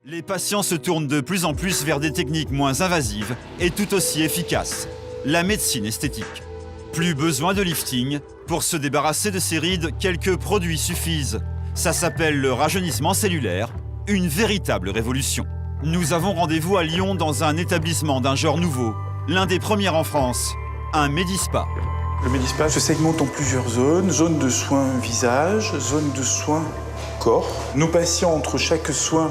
Les patients se tournent de plus en plus vers des techniques moins invasives et tout aussi efficaces. La médecine esthétique. Plus besoin de lifting. Pour se débarrasser de ces rides, quelques produits suffisent. Ça s'appelle le rajeunissement cellulaire, une véritable révolution. Nous avons rendez-vous à Lyon dans un établissement d'un genre nouveau, l'un des premiers en France, un Médispa. Le Médispa se segmente en plusieurs zones, zone de soins visage, zone de soins corps. Nos patients, entre chaque soin,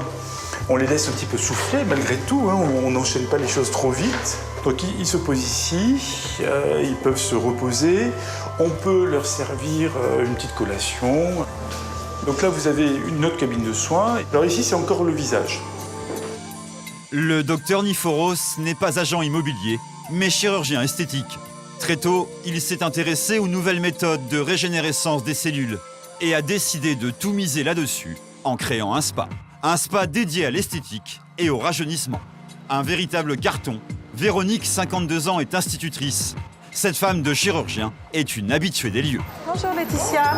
on les laisse un petit peu souffler malgré tout, hein, on n'enchaîne pas les choses trop vite. Donc ils se posent ici, ils peuvent se reposer, on peut leur servir une petite collation. Donc là vous avez une autre cabine de soins. Alors ici c'est encore le visage. Le docteur Niforos n'est pas agent immobilier, mais chirurgien esthétique. Très tôt, il s'est intéressé aux nouvelles méthodes de régénérescence des cellules et a décidé de tout miser là-dessus en créant un spa. Un spa dédié à l'esthétique et au rajeunissement. Un véritable carton. Véronique, 52 ans, est institutrice. Cette femme de chirurgien est une habituée des lieux. Bonjour Laetitia.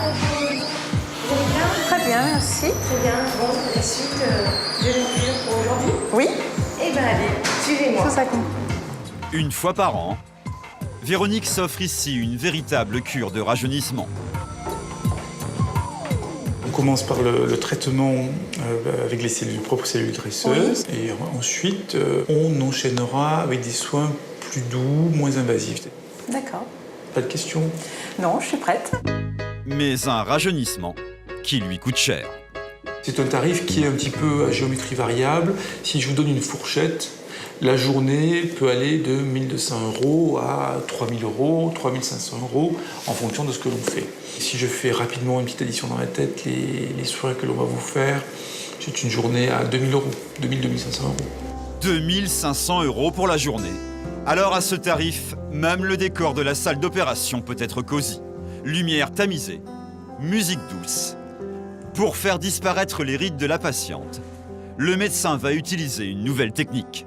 Très bien, merci. Très bien. Bon, la suite de lecture pour aujourd'hui. Oui. Eh bien, allez, suivez-moi. Ça compte. Une fois par an, Véronique s'offre ici une véritable cure de rajeunissement. On commence par le traitement avec les cellules, propres cellules graisseuses. Oui. Et ensuite, on enchaînera avec des soins plus doux, moins invasifs. D'accord. Pas de questions? Non, je suis prête. Mais un rajeunissement qui lui coûte cher. C'est un tarif qui est un petit peu à géométrie variable. Si je vous donne une fourchette, la journée peut aller de 1 200 € à 3 000 €, 3 500 € en fonction de ce que l'on fait. Si je fais rapidement une petite addition dans la tête, les soins que l'on va vous faire, c'est une journée à 2 000 €, 2 000, 2 500 €. 2 500 € pour la journée. Alors à ce tarif, même le décor de la salle d'opération peut être cosy. Lumière tamisée, musique douce. Pour faire disparaître les rides de la patiente, le médecin va utiliser une nouvelle technique.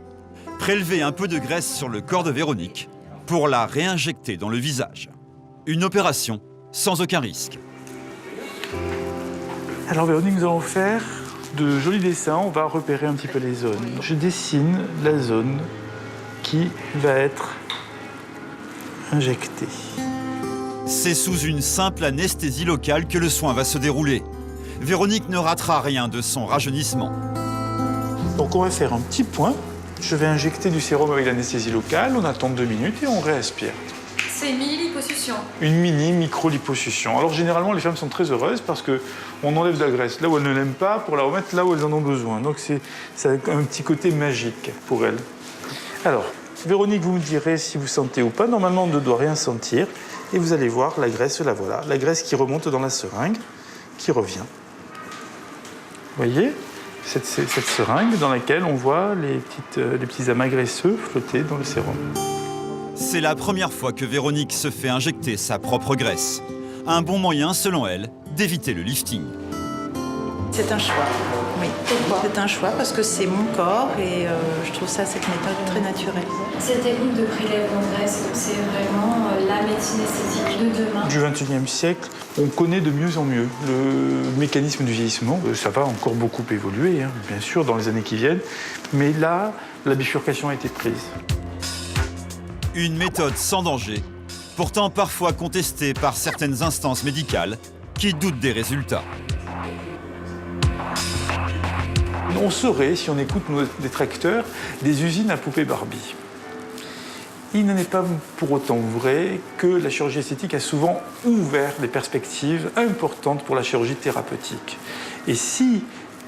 Prélever un peu de graisse sur le corps de Véronique pour la réinjecter dans le visage. Une opération sans aucun risque. Alors Véronique, nous allons faire de jolis dessins, on va repérer un petit peu les zones. Je dessine la zone qui va être injectée. C'est sous une simple anesthésie locale que le soin va se dérouler. Véronique ne ratera rien de son rajeunissement. Donc on va faire un petit point. Je vais injecter du sérum avec l'anesthésie locale, on attend 2 minutes et on réaspire. C'est une mini-liposuction. Une mini-micro-liposuction. Alors généralement les femmes sont très heureuses parce qu'on enlève de la graisse là où elles ne l'aiment pas pour la remettre là où elles en ont besoin. Donc ça a un petit côté magique pour elles. Alors, Véronique, vous me direz si vous sentez ou pas. Normalement on ne doit rien sentir. Et vous allez voir la graisse, la voilà. La graisse qui remonte dans la seringue, qui revient. Vous voyez cette seringue dans laquelle on voit les petits amas graisseux flotter dans le sérum. C'est la première fois que Véronique se fait injecter sa propre graisse. Un bon moyen, selon elle, d'éviter le lifting. C'est un choix, oui. C'est un choix parce que c'est mon corps et je trouve cette méthode très naturelle. Cette technique de prélèvement de graisse, c'est vraiment la médecine esthétique de demain. Du XXIe siècle, on connaît de mieux en mieux le mécanisme du vieillissement. Ça va encore beaucoup évoluer, hein, bien sûr, dans les années qui viennent. Mais là, la bifurcation a été prise. Une méthode sans danger, pourtant parfois contestée par certaines instances médicales qui doutent des résultats. On serait, si on écoute nos détracteurs, des usines à poupées Barbie. Il n'en est pas pour autant vrai que la chirurgie esthétique a souvent ouvert des perspectives importantes pour la chirurgie thérapeutique. Et si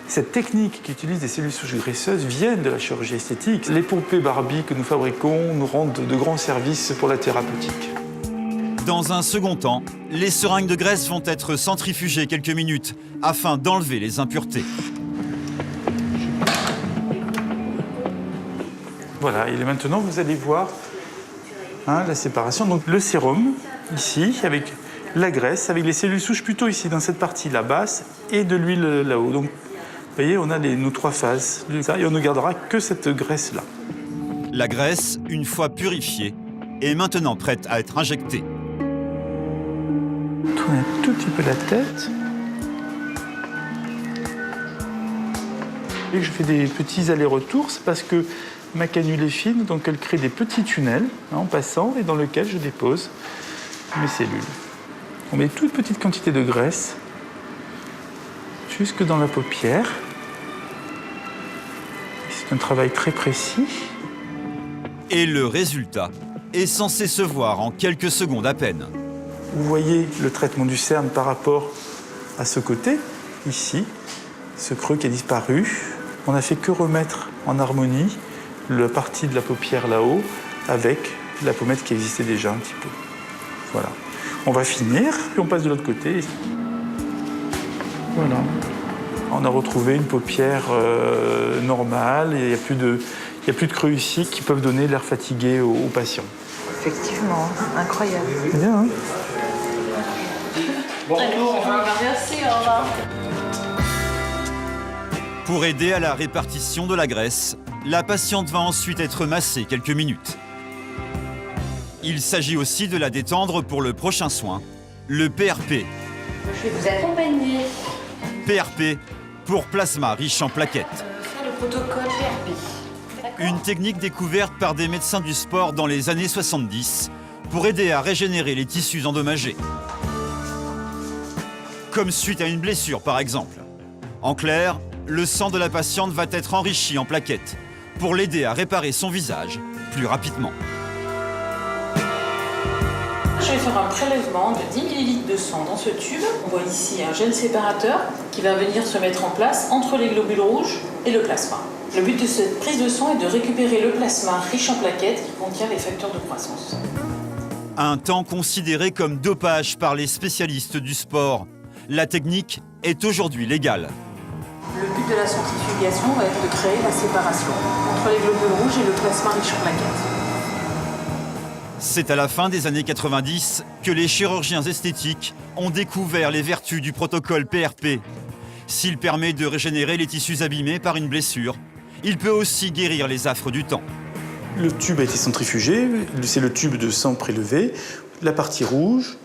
cette technique qui utilise des cellules souches graisseuses vient de la chirurgie esthétique, les poupées Barbie que nous fabriquons nous rendent de grands services pour la thérapeutique. Dans un second temps, les seringues de graisse vont être centrifugées quelques minutes afin d'enlever les impuretés. Voilà, et maintenant vous allez voir la séparation. Donc le sérum, ici, avec la graisse, avec les cellules souches plutôt ici, dans cette partie-là basse, et de l'huile là-haut. Donc, vous voyez, on a nos 3 phases, et on ne gardera que cette graisse-là. La graisse, une fois purifiée, est maintenant prête à être injectée. Tournez un tout petit peu la tête. Et que je fais des petits allers-retours, c'est parce que ma canule est fine, donc elle crée des petits tunnels en passant et dans lesquels je dépose mes cellules. On met toute petite quantité de graisse jusque dans la paupière. C'est un travail très précis. Et le résultat est censé se voir en quelques secondes à peine. Vous voyez le traitement du cerne par rapport à ce côté, ici, ce creux qui a disparu. On n'a fait que remettre en harmonie la partie de la paupière là-haut avec la pommette qui existait déjà un petit peu. Voilà. On va finir, puis on passe de l'autre côté. Voilà. On a retrouvé une paupière normale et il n'y a plus de creux ici qui peuvent donner l'air fatigué aux patients. Effectivement, incroyable. C'est bien, hein? Merci, au revoir. Pour aider à la répartition de la graisse, la patiente va ensuite être massée quelques minutes. Il s'agit aussi de la détendre pour le prochain soin, le PRP. Je vais vous accompagner. PRP pour plasma riche en plaquettes. Faire le protocole PRP. Une technique découverte par des médecins du sport dans les années 70 pour aider à régénérer les tissus endommagés. Comme suite à une blessure par exemple. En clair, le sang de la patiente va être enrichi en plaquettes pour l'aider à réparer son visage plus rapidement. Je vais faire un prélèvement de 10 ml de sang dans ce tube. On voit ici un gène séparateur qui va venir se mettre en place entre les globules rouges et le plasma. Le but de cette prise de sang est de récupérer le plasma riche en plaquettes qui contient les facteurs de croissance. Un temps considéré comme dopage par les spécialistes du sport. La technique est aujourd'hui légale. Le but de la centrifugation va être de créer la séparation entre les globules rouges et le plasma riche en plaquettes. C'est à la fin des années 90 que les chirurgiens esthétiques ont découvert les vertus du protocole PRP. S'il permet de régénérer les tissus abîmés par une blessure, il peut aussi guérir les affres du temps. Le tube a été centrifugé, c'est le tube de sang prélevé, la partie rouge,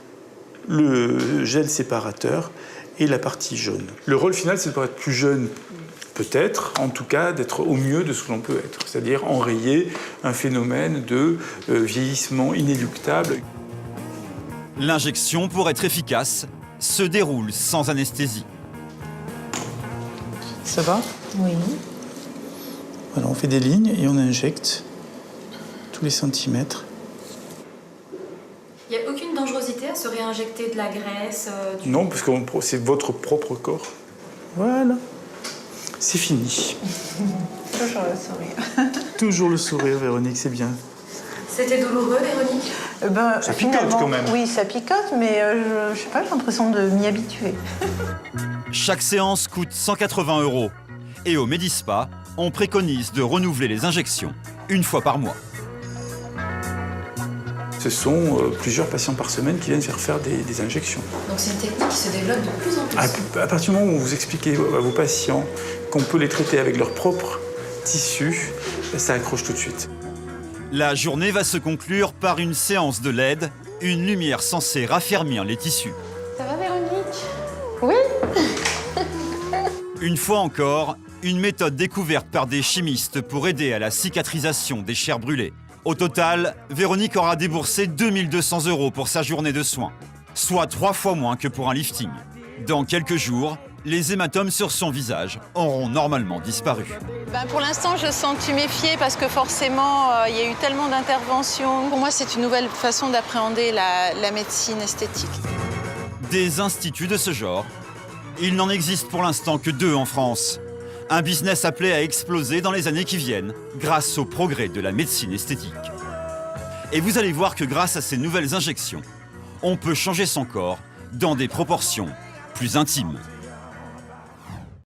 le gel séparateur et la partie jaune. Le rôle final, c'est de être plus jeune, peut-être, en tout cas, d'être au mieux de ce que l'on peut être, c'est-à-dire enrayer un phénomène de vieillissement inéluctable. L'injection, pour être efficace, se déroule sans anesthésie. Ça va? Oui. Voilà, on fait des lignes et on injecte tous les centimètres. Il n'y a aucune dangerosité à se réinjecter de la graisse Non, parce que c'est votre propre corps. Voilà. C'est fini. Toujours le sourire. Toujours le sourire, Véronique, c'est bien. C'était douloureux, Véronique? Ça picote quand même. Oui, ça picote, mais je sais pas, j'ai l'impression de m'y habituer. Chaque séance coûte 180 €. Et au Médispa, on préconise de renouveler les injections une fois par mois. Ce sont plusieurs patients par semaine qui viennent faire des injections. Donc c'est une technique qui se développe de plus en plus. À partir du moment où vous expliquez à vos patients qu'on peut les traiter avec leurs propres tissus, ça accroche tout de suite. La journée va se conclure par une séance de LED, une lumière censée raffermir les tissus. Ça va, Véronique? Oui. Une fois encore, une méthode découverte par des chimistes pour aider à la cicatrisation des chairs brûlées. Au total, Véronique aura déboursé 2200 € pour sa journée de soins, soit 3 fois moins que pour un lifting. Dans quelques jours, les hématomes sur son visage auront normalement disparu. Pour l'instant, je sens tuméfiée parce que forcément, il y a eu tellement d'interventions. Pour moi, c'est une nouvelle façon d'appréhender la médecine esthétique. Des instituts de ce genre, il n'en existe pour l'instant que 2 en France. Un business appelé à exploser dans les années qui viennent, grâce au progrès de la médecine esthétique. Et vous allez voir que grâce à ces nouvelles injections, on peut changer son corps dans des proportions plus intimes.